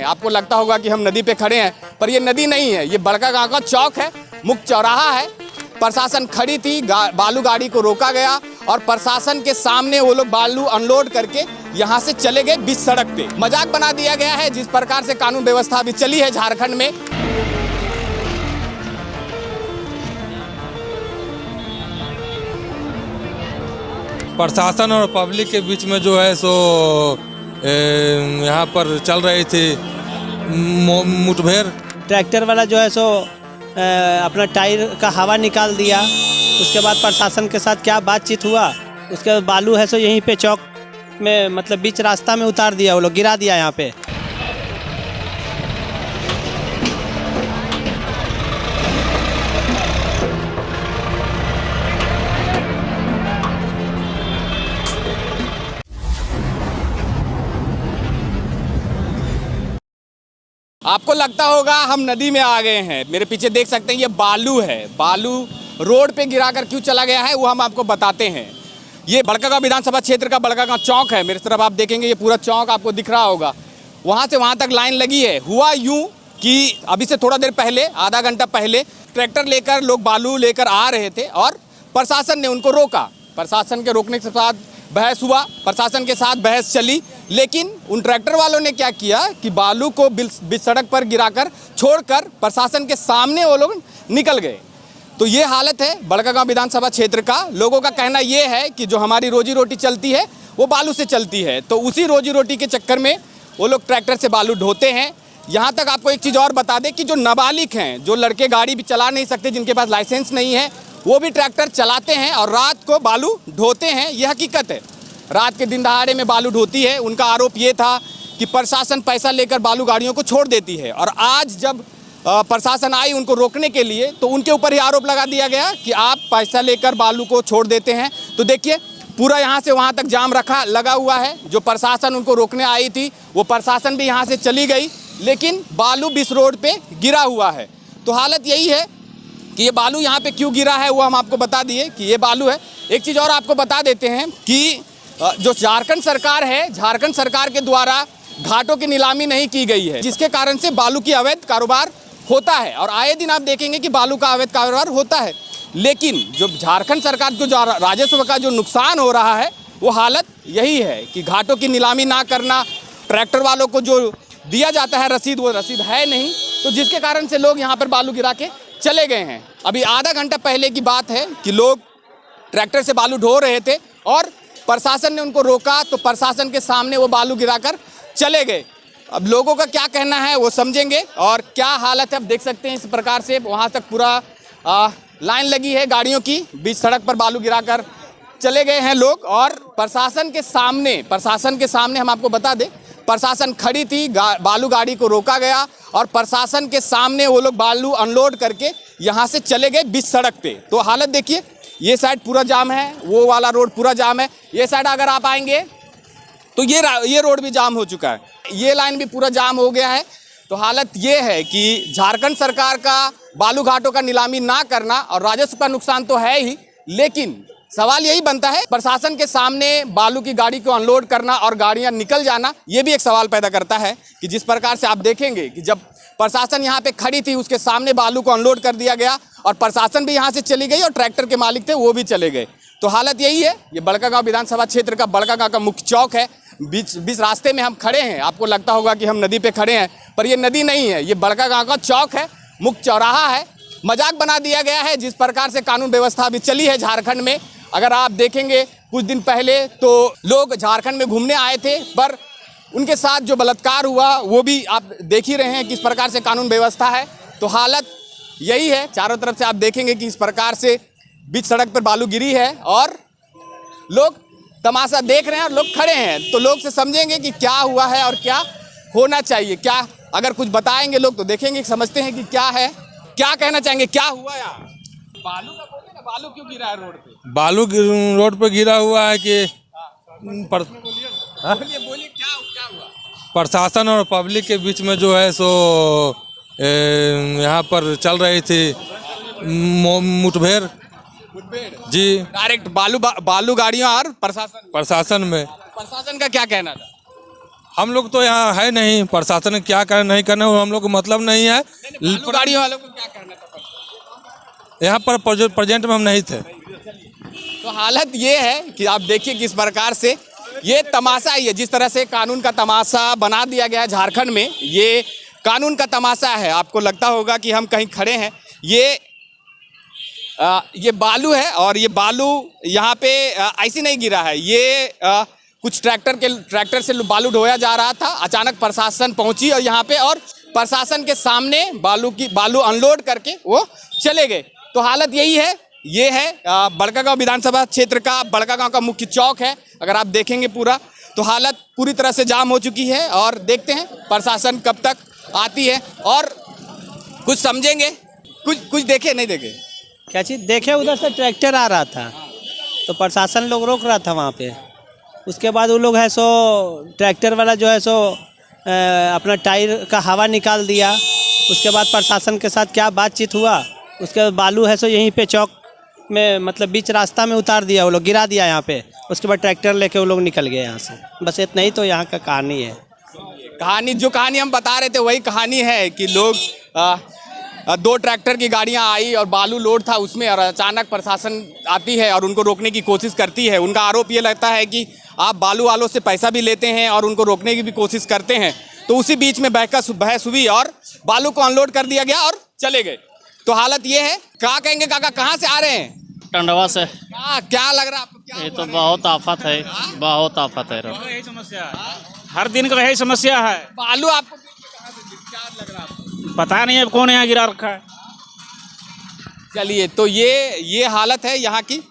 आपको लगता होगा कि हम नदी पे खड़े हैं, पर ये नदी नहीं है, ये बड़कागांव का चौक है, मुख्य चौराहा है। प्रशासन खड़ी थी, बालू गाड़ी को रोका गया और प्रशासन के सामने वो लोग बालू अनलोड करके यहाँ से चले गए बीच सड़क पे। मजाक बना दिया गया है जिस प्रकार से कानून व्यवस्था अभी चली है झारखंड में। प्रशासन और पब्लिक के बीच में जो है सो यहाँ पर चल रही थी मुठभेड़। ट्रैक्टर वाला जो है सो अपना टायर का हवा निकाल दिया। उसके बाद प्रशासन के साथ क्या बातचीत हुआ, उसके बाद बालू है सो यहीं पे चौक में मतलब बीच रास्ता में उतार दिया, वो लोग गिरा दिया यहाँ पे। आपको लगता होगा हम नदी में आ गए हैं। मेरे पीछे देख सकते हैं ये बालू है। बालू रोड पे गिराकर क्यों चला गया है वो हम आपको बताते हैं। ये बड़कागांव विधानसभा क्षेत्र का बड़कागांव चौक है। मेरी तरफ आप देखेंगे ये पूरा चौक आपको दिख रहा होगा। वहाँ से वहाँ तक लाइन लगी है। हुआ यूँ कि अभी से थोड़ा देर पहले, आधा घंटा पहले ट्रैक्टर लेकर लोग बालू लेकर आ रहे थे और प्रशासन ने उनको रोका। प्रशासन के रोकने के साथ बहस हुआ, प्रशासन के साथ बहस चली, लेकिन उन ट्रैक्टर वालों ने क्या किया कि बालू को बीच सड़क पर गिराकर छोड़कर प्रशासन के सामने वो लोग निकल गए। तो ये हालत है बड़कागांव विधानसभा क्षेत्र का। लोगों का कहना ये है कि जो हमारी रोजी रोटी चलती है वो बालू से चलती है, तो उसी रोजी रोटी के चक्कर में वो लोग ट्रैक्टर से बालू ढोते हैं। यहाँ तक आपको एक चीज़ और बता दें कि जो नाबालिग हैं, जो लड़के गाड़ी भी चला नहीं सकते, जिनके पास लाइसेंस नहीं है, वो भी ट्रैक्टर चलाते हैं और रात को बालू ढोते हैं। यह हकीकत है। रात के दिन दहाड़े में बालू ढोती है। उनका आरोप ये था कि प्रशासन पैसा लेकर बालू गाड़ियों को छोड़ देती है, और आज जब प्रशासन आई उनको रोकने के लिए तो उनके ऊपर ही आरोप लगा दिया गया कि आप पैसा लेकर बालू को छोड़ देते हैं। तो देखिए पूरा यहाँ से वहाँ तक जाम लगा हुआ है। जो प्रशासन उनको रोकने आई थी वो प्रशासन भी यहाँ से चली गई, लेकिन बालू बीच रोड पे गिरा हुआ है। तो हालत यही है कि ये बालू यहाँ पे क्यों गिरा है वो हम आपको बता दिए कि ये बालू है। एक चीज़ और आपको बता देते हैं कि जो झारखंड सरकार है, झारखंड सरकार के द्वारा घाटों की नीलामी नहीं की गई है, जिसके कारण से बालू की अवैध कारोबार होता है और आए दिन आप देखेंगे कि बालू का अवैध कारोबार होता है। लेकिन जो झारखंड सरकार को जो राजस्व का जो नुकसान हो रहा है वो हालत यही है कि घाटों की नीलामी ना करना, ट्रैक्टर वालों को जो दिया जाता है रसीद, वो रसीद है नहीं, तो जिसके कारण से लोग यहाँ पर बालू गिरा के चले गए हैं। अभी आधा घंटा पहले की बात है कि लोग ट्रैक्टर से बालू ढो रहे थे और प्रशासन ने उनको रोका, तो प्रशासन के सामने वो बालू गिराकर चले गए। अब लोगों का क्या कहना है वो समझेंगे और क्या हालत है अब देख सकते हैं। इस प्रकार से वहाँ तक पूरा लाइन लगी है गाड़ियों की, बीच सड़क पर बालू गिराकर चले गए हैं लोग। और प्रशासन के सामने हम आपको बता दें, प्रशासन खड़ी थी, बालू गाड़ी को रोका गया और प्रशासन के सामने वो लोग बालू अनलोड करके यहाँ से चले गए बीच सड़क पे। तो हालत देखिए, ये साइड पूरा जाम है, वो वाला रोड पूरा जाम है। ये साइड अगर आप आएंगे तो ये रोड भी जाम हो चुका है, ये लाइन भी पूरा जाम हो गया है। तो हालत ये है कि झारखंड सरकार का बालू घाटों का नीलामी ना करना और राजस्व का नुकसान तो है ही, लेकिन सवाल यही बनता है प्रशासन के सामने बालू की गाड़ी को अनलोड करना और गाड़ियां निकल जाना, ये भी एक सवाल पैदा करता है कि जिस प्रकार से आप देखेंगे कि जब प्रशासन यहाँ पे खड़ी थी उसके सामने बालू को अनलोड कर दिया गया और प्रशासन भी यहाँ से चली गई और ट्रैक्टर के मालिक थे वो भी चले गए। तो हालत यही है। ये बड़कागांव विधानसभा क्षेत्र का बड़कागांव का मुख्य चौक है। बीच रास्ते में हम खड़े हैं। आपको लगता होगा कि हम नदी पे खड़े हैं, पर ये नदी नहीं है, ये बड़कागांव का चौक है, मुख्य चौराहा है। मजाक बना दिया गया है जिस प्रकार से कानून व्यवस्था अभी चली है झारखंड में। अगर आप देखेंगे कुछ दिन पहले तो लोग झारखंड में घूमने आए थे, पर उनके साथ जो बलात्कार हुआ वो भी आप देख ही रहे हैं किस प्रकार से कानून व्यवस्था है। तो हालत यही है। चारों तरफ से आप देखेंगे कि इस प्रकार से बीच सड़क पर बालू गिरी है और लोग तमाशा देख रहे हैं और लोग खड़े हैं। तो लोग से समझेंगे कि क्या हुआ है और क्या होना चाहिए। क्या अगर कुछ बताएंगे लोग तो देखेंगे, समझते हैं कि क्या है, क्या कहना चाहेंगे, क्या हुआ यहाँ बालू का। बोलिए ना, बालू क्यों गिरा है रोड पे? बालू रोड पे गिरा हुआ है कि बोलिए क्या हुआ? प्रशासन और पब्लिक के बीच में जो है सो यहाँ पर चल रही थी मुठभेड़ जी। डायरेक्ट बालू गाड़ियों और प्रशासन में प्रशासन का क्या कहना था? हम लोग तो यहाँ है नहीं, प्रशासन ने क्या करना नहीं करना वो हम लोग को मतलब नहीं है। बालू गाड़ियों वालों को क्या करना था? यहाँ पर प्रेजेंट में हम नहीं थे। तो हालत ये है कि आप देखिए किस प्रकार से ये तमाशा ही है, जिस तरह से कानून का तमाशा बना दिया गया है झारखंड में, ये कानून का तमाशा है। आपको लगता होगा कि हम कहीं खड़े हैं, ये बालू है और ये बालू यहाँ पे ऐसे नहीं गिरा है, ये कुछ ट्रैक्टर से बालू ढोया जा रहा था। अचानक प्रशासन पहुंची और यहाँ पे और प्रशासन के सामने बालू अनलोड करके वो चले गए। तो हालत यही है, ये है बड़कागांव विधानसभा क्षेत्र का बड़कागांव का मुख्य चौक है। अगर आप देखेंगे पूरा तो हालत पूरी तरह से जाम हो चुकी है और देखते हैं प्रशासन कब तक आती है और कुछ समझेंगे। कुछ देखे नहीं देखे? क्या चीज़ देखे? उधर से ट्रैक्टर आ रहा था तो प्रशासन लोग रोक रहा था वहाँ पे। उसके बाद वो लोग है सो ट्रैक्टर वाला जो है सो अपना टायर का हवा निकाल दिया। उसके बाद प्रशासन के साथ क्या बातचीत हुआ, उसके बाद बालू है सो यहीं पे चौक में मतलब बीच रास्ता में उतार दिया, वो लोग गिरा दिया यहाँ पे। उसके बाद ट्रैक्टर लेके वो लोग निकल गए यहाँ से। बस इतना ही तो यहाँ का कहानी है। जो कहानी हम बता रहे थे वही कहानी है कि लोग 2 ट्रैक्टर की गाड़ियां आई और बालू लोड था उसमें, और अचानक प्रशासन आती है और उनको रोकने की कोशिश करती है। उनका आरोप ये लगता है कि आप बालू वालों से पैसा भी लेते हैं और उनको रोकने की भी कोशिश करते हैं। तो उसी बीच में बहस हुई और बालू को अनलोड कर दिया गया और चले गए। तो हालत ये है। क्या कहेंगे काका, कहाँ से आ रहे हैं? टंडवा से। क्या लग रहा है आपको? क्या ये तो बहुत आफत है, बहुत आफत है। यही समस्या है, हर दिन का यही समस्या है। बालू आपको कहाँ से क्या लग रहा है आपको? पता नहीं है कौन यहाँ गिरा रखा है। चलिए, तो ये हालत है यहाँ की।